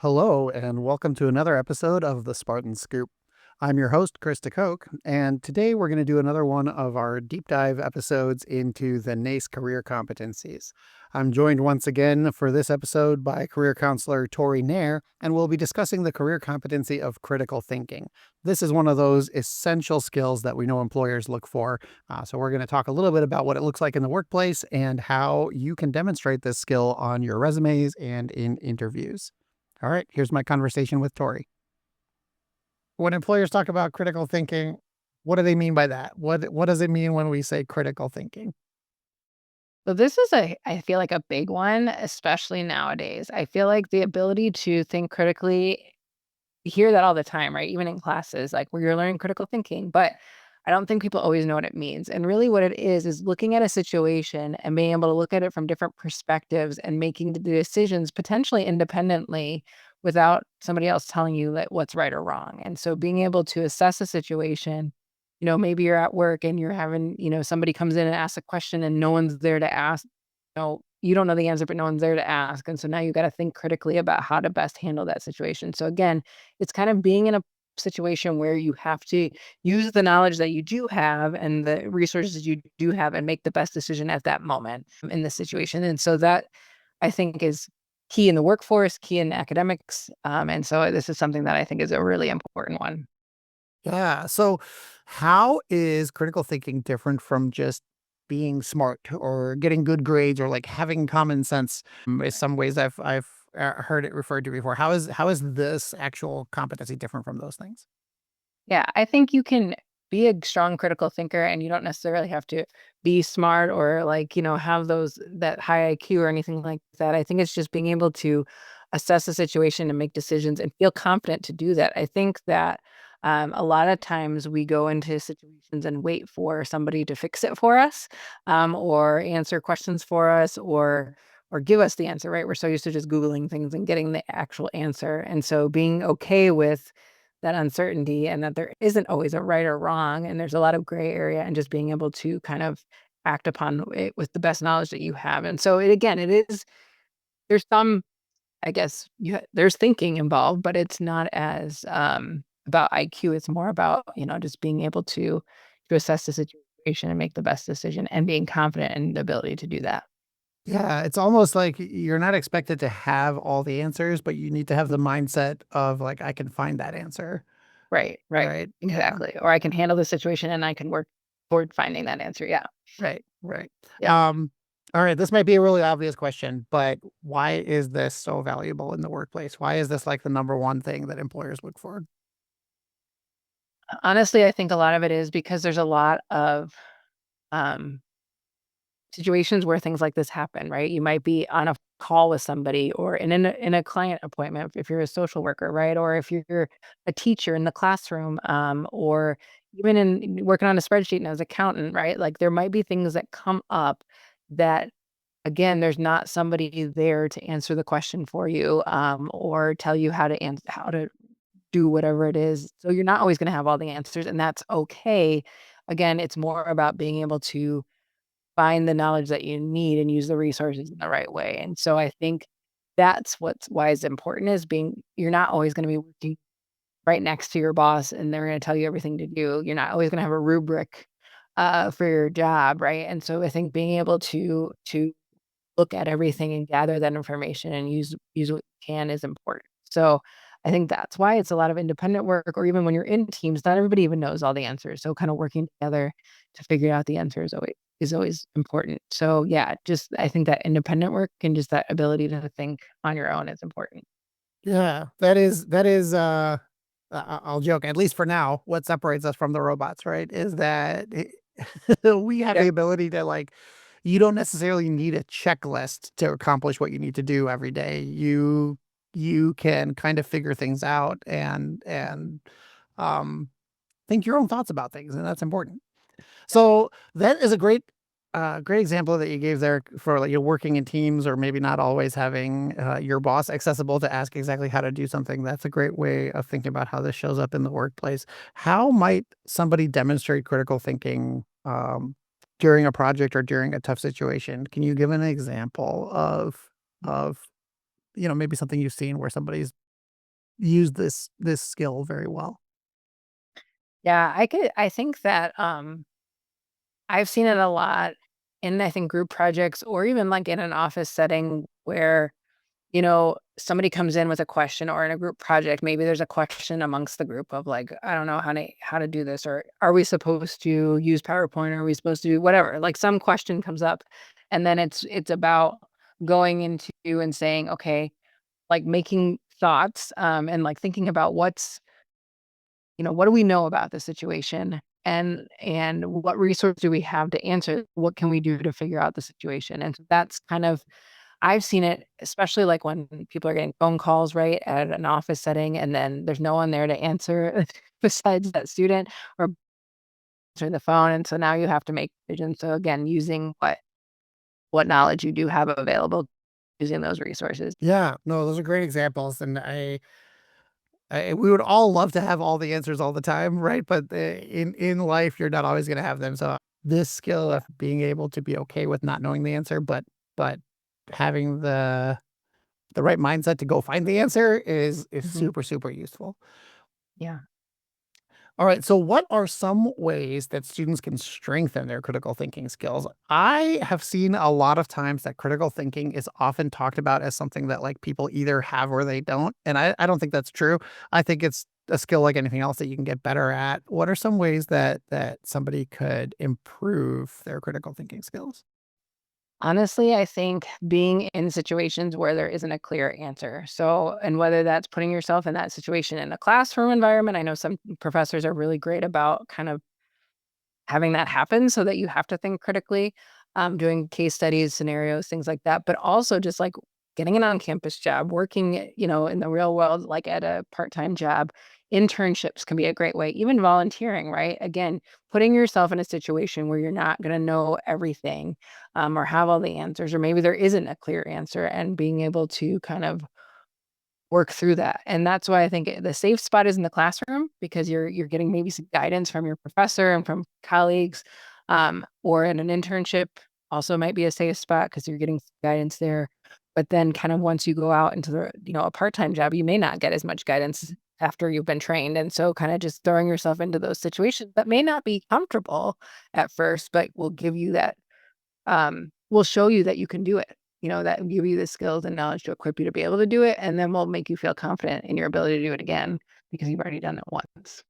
Hello, and welcome to another episode of the Spartan Scoop. I'm your host, Chris DeCoke, and today we're going to do another one of our deep dive episodes into the NACE career competencies. I'm joined once again for this episode by career counselor Tory Nair, and we'll be discussing the career competency of critical thinking. This is one of those essential skills that we know employers look for. So we're going to talk a little bit about what it looks like in the workplace and how you can demonstrate this skill on your resumes and in interviews. All right, here's my conversation with Tory. When employers talk about critical thinking, what do they mean by that? What does it mean when we say critical thinking? So this is I feel like a big one, especially nowadays. I feel like the ability to think critically, you hear that all the time, right? Even in classes, like where you're learning critical thinking, but I don't think people always know what it means. And really what it is looking at a situation and being able to look at it from different perspectives and making the decisions potentially independently without somebody else telling you like what's right or wrong. And so being able to assess a situation, maybe you're at work and you're having, somebody comes in and asks a question and no one's there to ask. You don't know the answer, but no one's there to ask. And so now you got to think critically about how to best handle that situation. So again, it's kind of being in a situation where you have to use the knowledge that you do have and the resources you do have and make the best decision at that moment in the situation. And so that I think is key in the workforce, key in academics. And so this is something that I think is a really important one. Yeah. So, how is critical thinking different from just being smart or getting good grades or like having common sense? In some ways, I've heard it referred to before. How is this actual competency different from those things? Yeah, I think you can be a strong critical thinker and you don't necessarily have to be smart or like, have that high IQ or anything like that. I think it's just being able to assess the situation and make decisions and feel confident to do that. I think that a lot of times we go into situations and wait for somebody to fix it for us, or answer questions for us or give us the answer, right? We're so used to just Googling things and getting the actual answer. And so being okay with that uncertainty and that there isn't always a right or wrong, and there's a lot of gray area, and just being able to kind of act upon it with the best knowledge that you have. And so it is there's some, I guess, there's thinking involved, but it's not as, about IQ. It's more about, just being able to assess the situation and make the best decision and being confident in the ability to do that. Yeah, it's almost like you're not expected to have all the answers, but you need to have the mindset of like, I can find that answer. Right, right. Right. Yeah. Exactly. Or I can handle the situation and I can work toward finding that answer. Yeah. Right. Right. Yeah. Um, all right. This might be a really obvious question, but why is this so valuable in the workplace? Why is this like the number one thing that employers look for? Honestly, I think a lot of it is because there's a lot of, um, situations where things like this happen, right? You might be on a call with somebody or in a client appointment if you're a social worker, right? Or if you're a teacher in the classroom, or even in working on a spreadsheet and as accountant, right? Like there might be things that come up that again, there's not somebody there to answer the question for you, or tell you how to do whatever it is. So you're not always going to have all the answers, and that's okay. Again, it's more about being able to find the knowledge that you need and use the resources in the right way. And so I think that's why it's important is being you're not always going to be working right next to your boss and they're going to tell you everything to do. You're not always going to have a rubric for your job, right? And so I think being able to look at everything and gather that information and use what you can is important. So I think that's why it's a lot of independent work, or even when you're in teams, not everybody even knows all the answers. So kind of working together to figure out the answer is always important. So yeah, just I think that independent work and just that ability to think on your own is important. Yeah, that is I'll joke, at least for now, what separates us from the robots, right? Is that we have the Yep. ability to like you don't necessarily need a checklist to accomplish what you need to do every day. You can kind of figure things out and um think your own thoughts about things, and that's important. So that is a great example that you gave there for like you're working in teams or maybe not always having your boss accessible to ask exactly how to do something. That's a great way of thinking about how this shows up in the workplace. How might somebody demonstrate critical thinking during a project or during a tough situation? Can you give an example of maybe something you've seen where somebody's use this skill very well. Yeah, I think that, I've seen it a lot in, I think, group projects or even, like, in an office setting where, somebody comes in with a question or in a group project, maybe there's a question amongst the group of like, I don't know how to do this, or are we supposed to use PowerPoint? Are we supposed to do whatever? Like some question comes up and then it's about going into and saying, okay, like making thoughts and like thinking about what do we know about the situation and what resource do we have to answer? What can we do to figure out the situation? And so that's kind of I've seen it, especially, like, when people are getting phone calls, right, at an office setting, and then there's no one there to answer besides that student or answering the phone, and so now you have to make decisions. So, again, using what knowledge you do have available, using those resources. Yeah, no, those are great examples, and we would all love to have all the answers all the time, right? But in life, you're not always going to have them. So this skill Yeah. of being able to be okay with not knowing the answer, but having the right mindset to go find the answer is Mhm. super useful. Yeah. All right. So, what are some ways that students can strengthen their critical thinking skills? I have seen a lot of times that critical thinking is often talked about as something that like people either have or they don't. And I don't think that's true. I think it's a skill like anything else that you can get better at. What are some ways that somebody could improve their critical thinking skills? Honestly, I think being in situations where there isn't a clear answer. So, and whether that's putting yourself in that situation in a classroom environment, I know some professors are really great about kind of having that happen so that you have to think critically, doing case studies, scenarios, things like that, but also just like getting an on-campus job, working, in the real world, like at a part-time job. Internships can be a great way, even volunteering, right? Again, putting yourself in a situation where you're not going to know everything or have all the answers, or maybe there isn't a clear answer, and being able to kind of work through that. And that's why I think the safe spot is in the classroom because you're getting maybe some guidance from your professor and from colleagues, or in an internship also might be a safe spot because you're getting some guidance there. But then kind of once you go out into a part-time job, you may not get as much guidance after you've been trained. And so kind of just throwing yourself into those situations that may not be comfortable at first, but will give you that will show you that you can do it, that will give you the skills and knowledge to equip you to be able to do it, and then will make you feel confident in your ability to do it again because you've already done it once.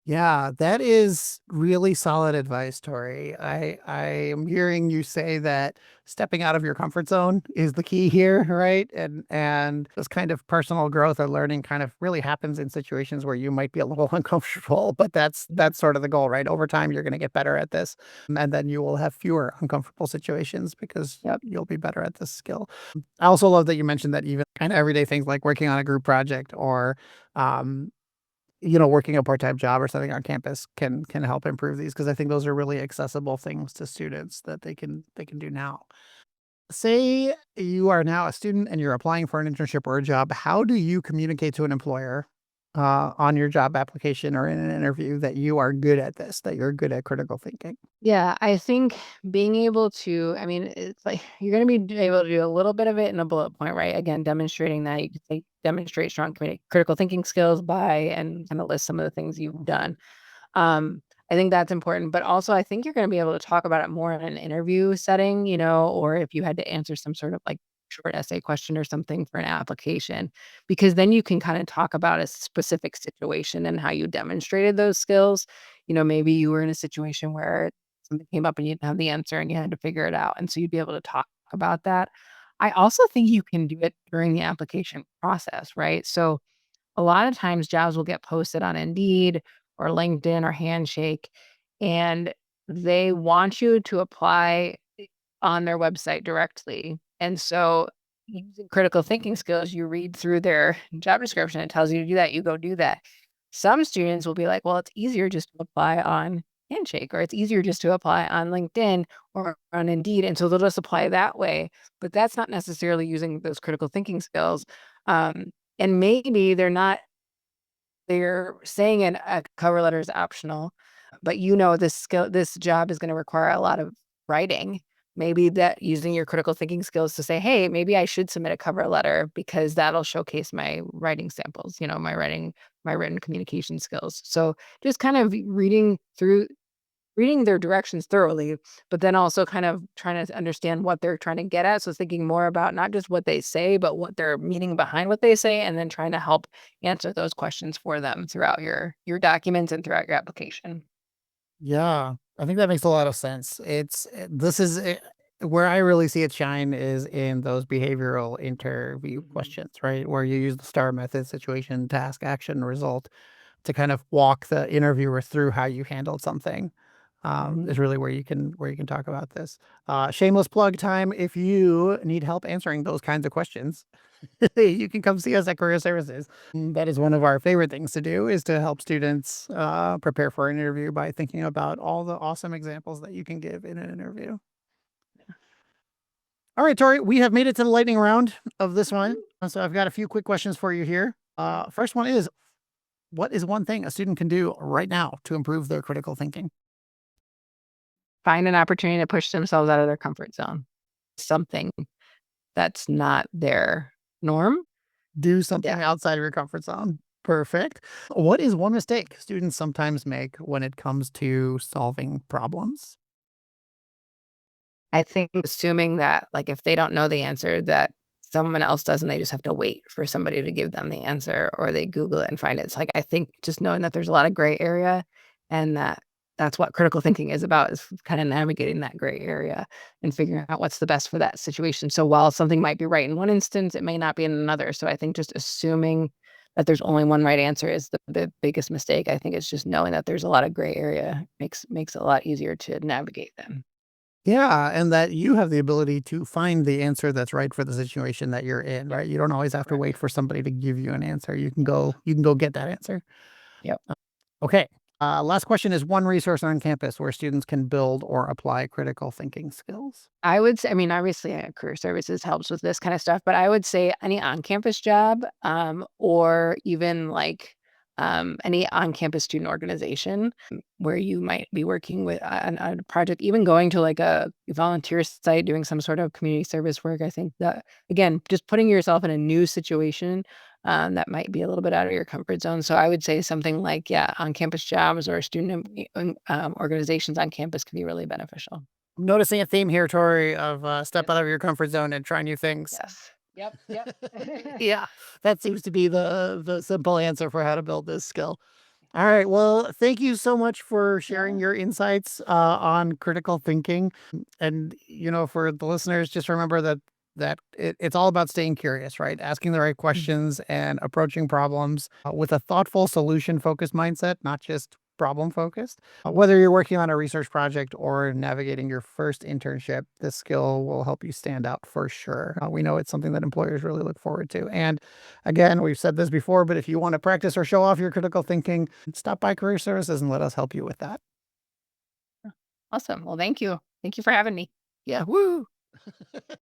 Yeah, that is really solid advice, Tori. I am hearing you say that stepping out of your comfort zone is the key here, right? And this kind of personal growth or learning kind of really happens in situations where you might be a little uncomfortable, but that's sort of the goal, right? Over time, you're going to get better at this, and then you will have fewer uncomfortable situations because Yep. you'll be better at this skill. I also love that you mentioned that even kind of everyday things like working on a group project or um, working a part-time job or something on campus can help improve these because I think those are really accessible things to students that they can do now. Say you are now a student and you're applying for an internship or a job. How do you communicate to an employer on your job application or in an interview that you are good at this, that you're good at critical thinking? Yeah, I think being able to, I mean, it's like you're going to be able to do a little bit of it in a bullet point, right? Again, demonstrating that you can say demonstrate strong critical thinking skills by and kind of list some of the things you've done. Um, I think that's important, but also I think you're gonna be able to talk about it more in an interview setting, or if you had to answer some sort of like short essay question or something for an application, because then you can kind of talk about a specific situation and how you demonstrated those skills. Maybe you were in a situation where something came up and you didn't have the answer and you had to figure it out. And so you'd be able to talk about that. I also think you can do it during the application process, right? So a lot of times jobs will get posted on Indeed or LinkedIn or Handshake, and they want you to apply on their website directly. And so using critical thinking skills, you read through their job description, it tells you to do that, you go do that. Some students will be like, well, it's easier just to apply on Handshake, or it's easier just to apply on LinkedIn or on Indeed. And so they'll just apply that way. But that's not necessarily using those critical thinking skills. And maybe they're saying a cover letter is optional, but this job is gonna require a lot of writing. maybe that using your critical thinking skills to say, "Hey, maybe I should submit a cover letter because that'll showcase my writing samples, my written communication skills." So, just kind of reading their directions thoroughly, but then also kind of trying to understand what they're trying to get at. So thinking more about not just what they say, but what their meaning behind what they say, and then trying to help answer those questions for them throughout your documents and throughout your application. Yeah, I think that makes a lot of sense. This is where I really see it shine is in those behavioral interview Mhm. questions, right? Where you use the STAR method, situation, task, action, result, to kind of walk the interviewer through how you handled something. Mhm. Is really where you can talk about this. Shameless plug time. If you need help answering those kinds of questions, you can come see us at Career Services. That is one of our favorite things to do is to help students prepare for an interview by thinking about all the awesome examples that you can give in an interview. All right, Tori, we have made it to the lightning round of this one. So I've got a few quick questions for you here. First one is, what is one thing a student can do right now to improve their critical thinking? Find an opportunity to push themselves out of their comfort zone. Something that's not their norm. Do Yeah. something outside of your comfort zone. Perfect. What is one mistake students sometimes make when it comes to solving problems? I think assuming that, like, if they don't know the answer, that someone else does, and they just have to wait for somebody to give them the answer, or they Google it and find it. It's like, I think just knowing that there's a lot of gray area, and that's what critical thinking is about, is kinda navigating that gray area and figuring out what's the best for that situation. So while something might be right in one instance, it may not be in another. So I think just assuming that there's only one right answer is the biggest mistake. I think it's just knowing that there's a lot of gray area makes it a lot easier to navigate them. Yeah, and that you have the ability to find the answer that's right for the situation that you're in, Yep. right? You don't always have to wait Correct. for somebody to give you an answer. Yes. You can go get that answer. Yep. Okay. Last question is one resource on campus where students can build or apply critical thinking skills. I would say, I mean, obviously, career services helps with this kind of stuff, but I would say any on-campus job, or even like, any on-campus student organization where you might be working with on a project, even going to like a volunteer site, doing some sort of community service work. I think that, again, just putting yourself in a new situation, that might be a little bit out of your comfort zone. So I would say something like, yeah, on-campus jobs or student organizations on campus can be really beneficial. I'm noticing a theme here, Tori, of step out of your comfort zone and try new things. Yes. Yep, yep. Yeah, that seems to be the simple answer for how to build this skill. All right. Well, thank you so much for sharing Yeah. your insights on critical thinking. And for the listeners, just remember that it's all about staying curious, right? Asking the right Mhm. questions and approaching problems with a thoughtful, solution-focused mindset, not just problem-focused. Whether you're working on a research project or navigating your first internship, this skill will help you stand out for sure. We know it's something that employers really look forward to. And again, we've said this before, but if you want to practice or show off your critical thinking, stop by Career Services and let us help you with that. Awesome. Well, thank you. Thank you for having me. Yeah, woo!